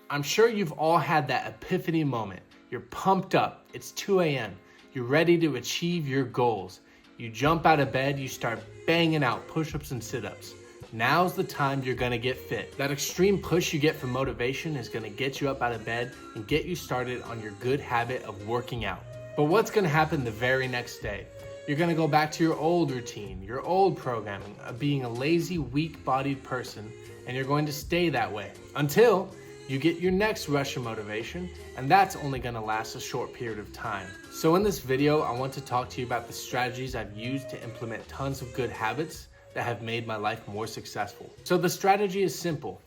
I'm sure you've all had that epiphany moment. You're pumped up, it's 2 a.m. You're ready to achieve your goals. You jump out of bed, you start banging out push-ups and sit-ups. Now's the time you're gonna get fit. That extreme push you get from motivation is gonna get you up out of bed and get you started on your good habit of working out. But what's gonna happen the very next day? You're gonna go back to your old routine, your old programming of being a lazy, weak-bodied person, and you're going to stay that way until you get your next rush of motivation, and that's only gonna last a short period of time. So in this video, I want to talk to you about the strategies I've used to implement tons of good habits that have made my life more successful. So the strategy is simple.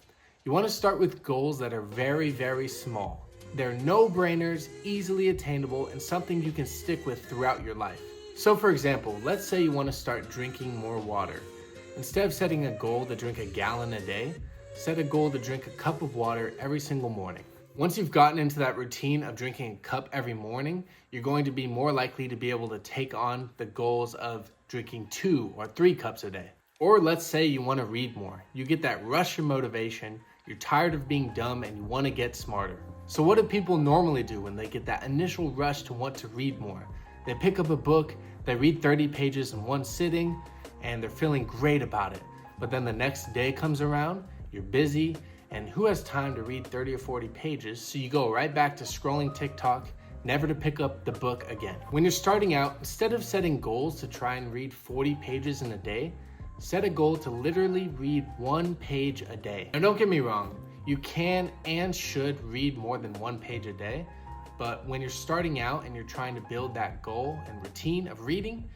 You wanna start with goals that are very, very small. They're no-brainers, easily attainable, and something you can stick with throughout your life. So for example, let's say you wanna start drinking more water. Instead of setting a goal to drink a gallon a day, set a goal to drink a cup of water every single morning. Once you've gotten into that routine of drinking a cup every morning, you're going to be more likely to be able to take on the goals of drinking 2 or 3 cups a day. Or let's say you want to read more. You get that rush of motivation, you're tired of being dumb, and you want to get smarter. So what do people normally do when they get that initial rush to want to read more? They pick up a book, they read 30 pages in one sitting, and they're feeling great about it. But then the next day comes around, you're busy, and who has time to read 30 or 40 pages? So you go right back to scrolling TikTok, never to pick up the book again. When you're starting out, instead of setting goals to try and read 40 pages in a day, set a goal to literally read 1 page a day. Now don't get me wrong, you can and should read more than 1 page a day, but when you're starting out and you're trying to build that goal and routine of reading,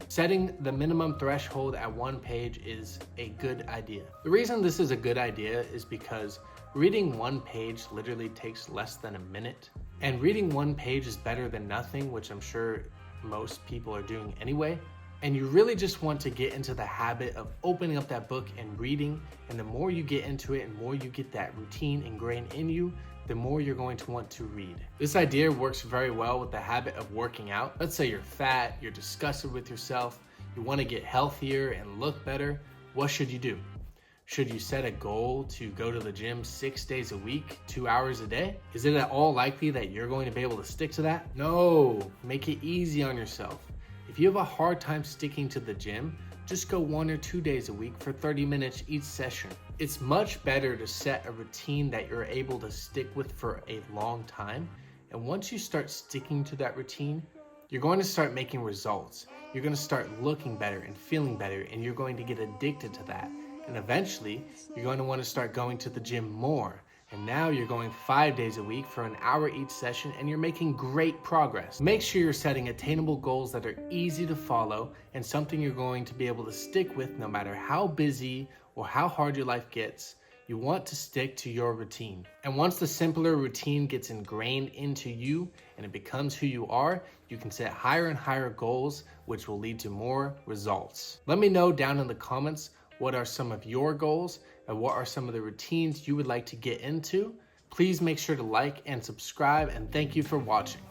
setting the minimum threshold at 1 page is a good idea. The reason this is a good idea is because reading 1 page literally takes less than a minute. And reading 1 page is better than nothing, which I'm sure most people are doing anyway. And you really just want to get into the habit of opening up that book and reading. And the more you get into it and more you get that routine ingrained in you, the more you're going to want to read. This idea works very well with the habit of working out. Let's say you're fat, you're disgusted with yourself, you want to get healthier and look better. What should you do? Should you set a goal to go to the gym 6 days a week, 2 hours a day? Is it at all likely that you're going to be able to stick to that? No, make it easy on yourself. If you have a hard time sticking to the gym, just go 1 or 2 days a week for 30 minutes each session. It's much better to set a routine that you're able to stick with for a long time. And once you start sticking to that routine, you're going to start making results. You're going to start looking better and feeling better, and you're going to get addicted to that. And eventually, you're going to want to start going to the gym more. And now you're going 5 days a week for an hour each session, and you're making great progress. Make sure you're setting attainable goals that are easy to follow and something you're going to be able to stick with no matter how busy or how hard your life gets. You want to stick to your routine. And once the simpler routine gets ingrained into you and it becomes who you are, you can set higher and higher goals, which will lead to more results. Let me know down in the comments what are some of your goals and what are some of the routines you would like to get into. Please make sure to like and subscribe, and thank you for watching.